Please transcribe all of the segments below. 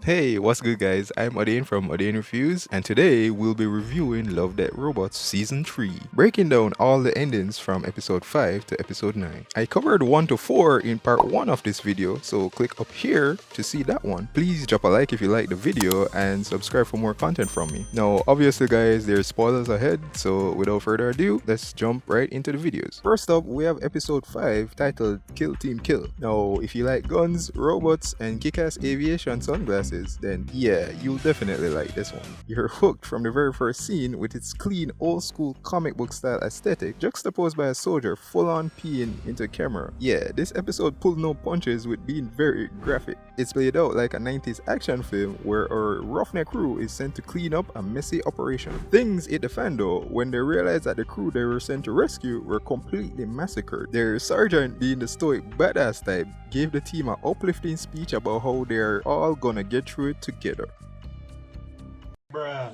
Hey, what's good guys? I'm Odin from Odin Reviews, and today we'll be reviewing Love, Death Robots Season 3, breaking down all the endings from episode 5 to episode 9. I covered 1 to 4 in part 1 of this video, so click up here to see that one. Please drop a like if you like the video and subscribe for more content from me. Now, obviously guys, there's spoilers ahead, so without further ado, let's jump right into the videos. First up, we have episode 5 titled Kill Team Kill. Now, if you like guns, robots, and kick-ass aviation sunglasses, then yeah, you'll definitely like this one. You're hooked from the very first scene with its clean old school comic book style aesthetic juxtaposed by a soldier full on peeing into camera. Yeah, this episode pulled no punches with being very graphic. It's played out like a 90s action film where a roughneck crew is sent to clean up a messy operation. Things hit the fan though when they realized that the crew they were sent to rescue were completely massacred. Their sergeant, being the stoic badass type, gave the team an uplifting speech about how they're all gonna get through it together.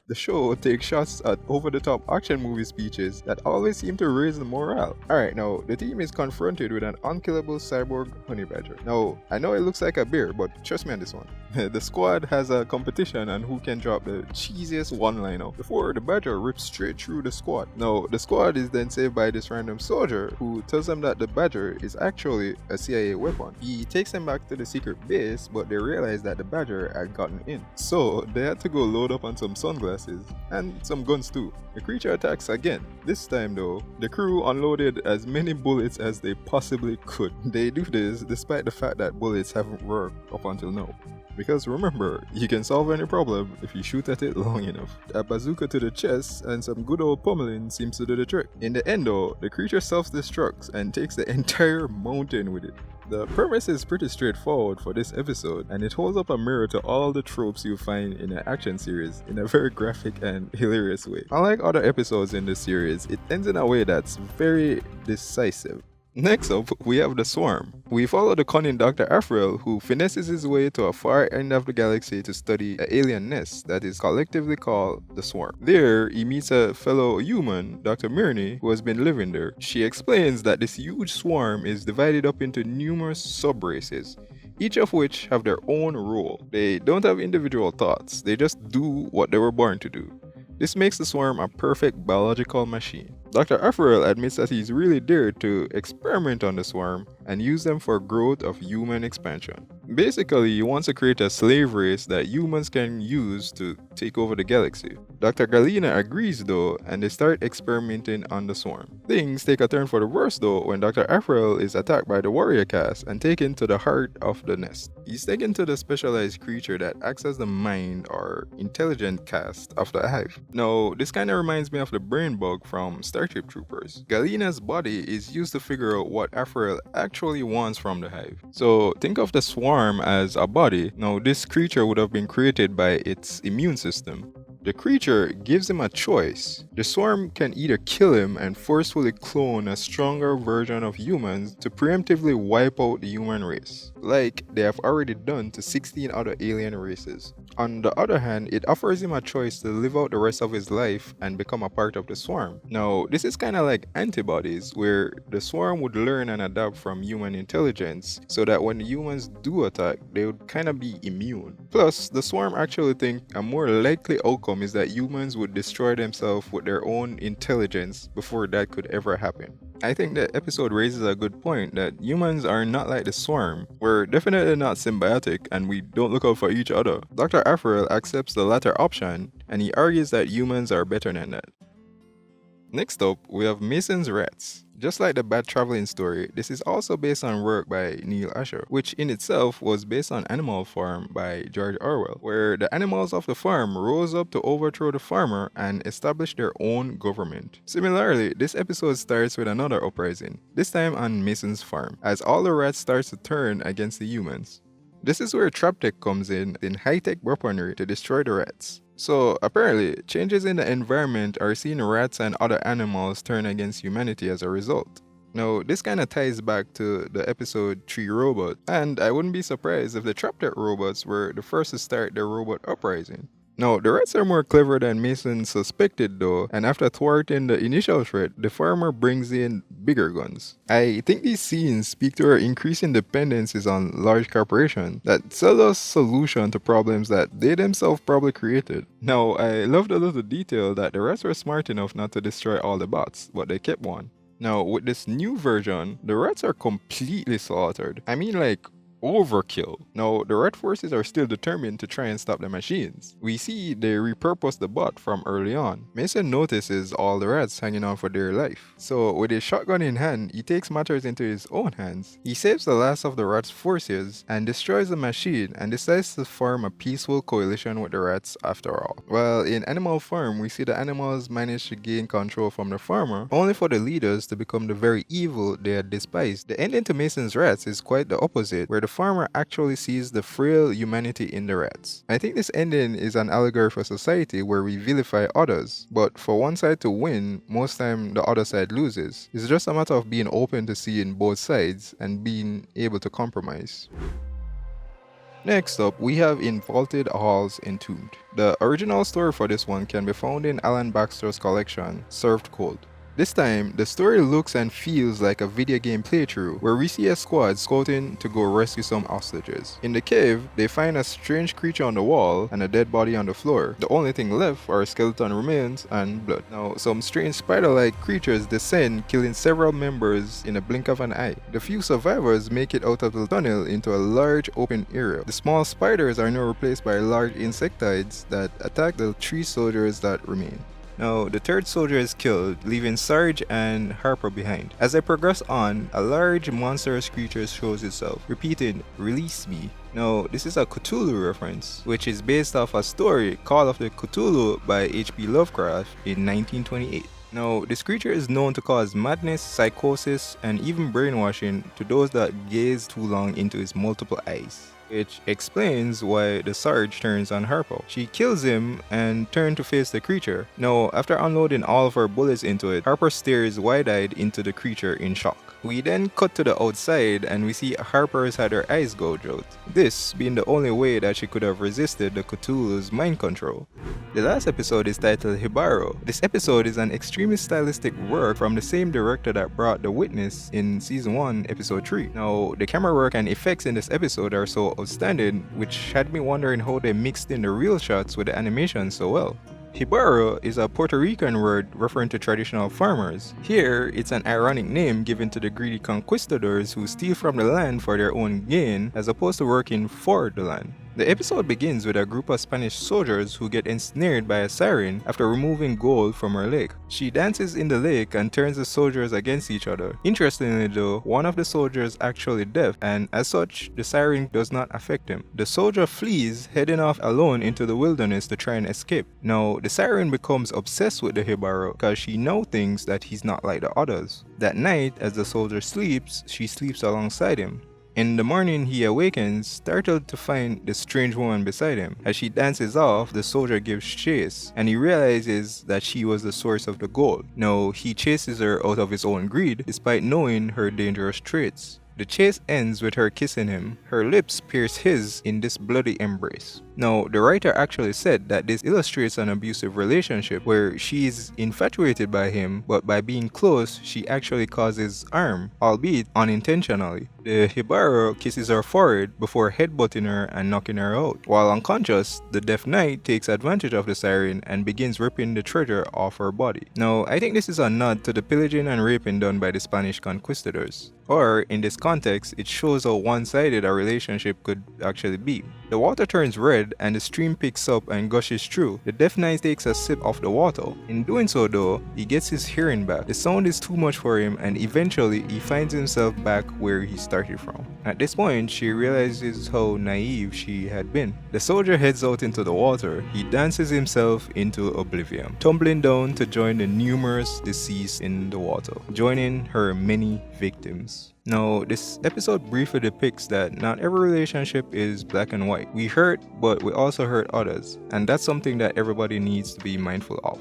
The show takes shots at over-the-top action movie speeches that always seem to raise the morale. Alright, now, the team is confronted with an unkillable cyborg honey badger. Now, I know it looks like a bear, but trust me on this one. The squad has a competition on who can drop the cheesiest one-liner before the badger rips straight through the squad. Now, the squad is then saved by this random soldier who tells them that the badger is actually a CIA weapon. He takes them back to the secret base, but they realize that the badger had gotten in. So, they had to go load up on some sunglasses and some guns too. The creature attacks again. This time though, the crew unloaded as many bullets as they possibly could. They do this despite the fact that bullets haven't worked up until now. Because remember, you can solve any problem if you shoot at it long enough. A bazooka to the chest and some good old pummeling seems to do the trick. In the end though, the creature self-destructs and takes the entire mountain with it. The premise is pretty straightforward for this episode, and it holds up a mirror to all the tropes you find in an action series in a very graphic and hilarious way. Unlike other episodes in this series, it ends in a way that's very decisive. Next up, we have the Swarm. We follow the cunning Dr. Afriel, who finesses his way to a far end of the galaxy to study an alien nest that is collectively called the Swarm. There, he meets a fellow human, Dr. Mirny, who has been living there. She explains that this huge swarm is divided up into numerous sub-races, each of which have their own role. They don't have individual thoughts, they just do what they were born to do. This makes the swarm a perfect biological machine. Dr. Afriel admits that he's really dared to experiment on the swarm and use them for growth of human expansion. Basically, he wants to create a slave race that humans can use to take over the galaxy. Dr. Galena agrees though, and they start experimenting on the swarm. Things take a turn for the worse though when Dr. Afriel is attacked by the warrior caste and taken to the heart of the nest. He's taken to the specialized creature that acts as the mind or intelligent caste of the hive. Now, this kinda reminds me of the brain bug from Starship Troopers. Galena's body is used to figure out what Afriel actually wants from the hive. So think of the swarm as a body. Now this creature would have been created by its immune system. The creature gives him a choice. The swarm can either kill him and forcefully clone a stronger version of humans to preemptively wipe out the human race, like they have already done to 16 other alien races. On the other hand, it offers him a choice to live out the rest of his life and become a part of the swarm. Now, this is kind of like antibodies, where the swarm would learn and adapt from human intelligence so that when the humans do attack, they would kind of be immune. Plus, the swarm actually think a more likely outcome is that humans would destroy themselves with their own intelligence before that could ever happen. I think the episode raises a good point that humans are not like the swarm. We're definitely not symbiotic and we don't look out for each other. Dr. Afriel accepts the latter option and he argues that humans are better than that. Next up, we have Mason's Rats. Just like the Bad Traveling story, this is also based on work by Neil Asher, which in itself was based on Animal Farm by George Orwell, where the animals of the farm rose up to overthrow the farmer and establish their own government. Similarly, this episode starts with another uprising, this time on Mason's farm, as all the rats start to turn against the humans. This is where trap tech comes in high-tech weaponry to destroy the rats. So apparently, changes in the environment are seeing rats and other animals turn against humanity as a result. Now, this kinda ties back to the episode 3 Robot, and I wouldn't be surprised if the Trap Tech robots were the first to start the robot uprising. Now, the rats are more clever than Mason suspected though, and after thwarting the initial threat, the farmer brings in bigger guns. I think these scenes speak to our increasing dependencies on large corporations that sell us solutions to problems that they themselves probably created. Now, I love the little detail that the rats were smart enough not to destroy all the bots, but they kept one. Now, with this new version, the rats are completely slaughtered. I mean, like, overkill. Now, the Red Forces are still determined to try and stop the machines. We see they repurpose the bot from early on. Mason notices all the rats hanging on for dear life. So, with his shotgun in hand, he takes matters into his own hands. He saves the last of the rats' forces and destroys the machine and decides to form a peaceful coalition with the rats after all. Well, in Animal Farm, we see the animals manage to gain control from the farmer, only for the leaders to become the very evil they had despised. The ending to Mason's rats is quite the opposite, where the farmer actually sees the frail humanity in the rats. I think this ending is an allegory for society where we vilify others, but for one side to win, most time the other side loses. It's just a matter of being open to seeing both sides and being able to compromise. Next up, we have In Vaulted Halls Entombed. The original story for this one can be found in Alan Baxter's collection, Served Cold. This time, the story looks and feels like a video game playthrough where we see a squad scouting to go rescue some hostages. In the cave, they find a strange creature on the wall and a dead body on the floor. The only thing left are skeleton remains and blood. Now, some strange spider-like creatures descend, killing several members in a blink of an eye. The few survivors make it out of the tunnel into a large open area. The small spiders are now replaced by large insectoids that attack the 3 soldiers that remain. Now, the 3rd soldier is killed, leaving Sarge and Harper behind. As they progress on, a large monstrous creature shows itself, repeating, "Release me." Now, this is a Cthulhu reference, which is based off a story, Call of the Cthulhu by H.P. Lovecraft in 1928. Now, this creature is known to cause madness, psychosis, and even brainwashing to those that gaze too long into its multiple eyes, which explains why the Sarge turns on Harpo. She kills him and turns to face the creature. Now, after unloading all of her bullets into it, Harper stares wide-eyed into the creature in shock. We then cut to the outside and we see Harper's had her eyes gouged out, this being the only way that she could have resisted the Cthulhu's mind control. The last episode is titled Jibaro. This episode is an extremely stylistic work from the same director that brought The Witness in Season 1, Episode 3. Now, the camera work and effects in this episode are so outstanding, which had me wondering how they mixed in the real shots with the animation so well. Jibaro is a Puerto Rican word referring to traditional farmers. Here, it's an ironic name given to the greedy conquistadors who steal from the land for their own gain as opposed to working for the land. The episode begins with a group of Spanish soldiers who get ensnared by a siren after removing gold from her lake. She dances in the lake and turns the soldiers against each other. Interestingly though, one of the soldiers actually deaf, and as such, the siren does not affect him. The soldier flees, heading off alone into the wilderness to try and escape. Now, the siren becomes obsessed with the Jibaro because she now thinks that he's not like the others. That night, as the soldier sleeps, she sleeps alongside him. In the morning, he awakens, startled to find the strange woman beside him. As she dances off, the soldier gives chase, and he realizes that she was the source of the gold. Now, he chases her out of his own greed, despite knowing her dangerous traits. The chase ends with her kissing him. Her lips pierce his in this bloody embrace. Now, the writer actually said that this illustrates an abusive relationship where she is infatuated by him, but by being close, she actually causes harm, albeit unintentionally. The Jibaro kisses her forehead before headbutting her and knocking her out. While unconscious, the Deaf Knight takes advantage of the siren and begins ripping the treasure off her body. Now, I think this is a nod to the pillaging and raping done by the Spanish conquistadors. Or, in this context, it shows how one-sided a relationship could actually be. The water turns red and the stream picks up and gushes through. The Deaf Knight takes a sip of the water. In doing so though, he gets his hearing back. The sound is too much for him and eventually he finds himself back where he started from. At this point, she realizes how naive she had been. The soldier heads out into the water. He dances himself into oblivion, tumbling down to join the numerous deceased in the water, joining her many victims. Now, this episode briefly depicts that not every relationship is black and white. We hurt, but we also hurt others, and that's something that everybody needs to be mindful of.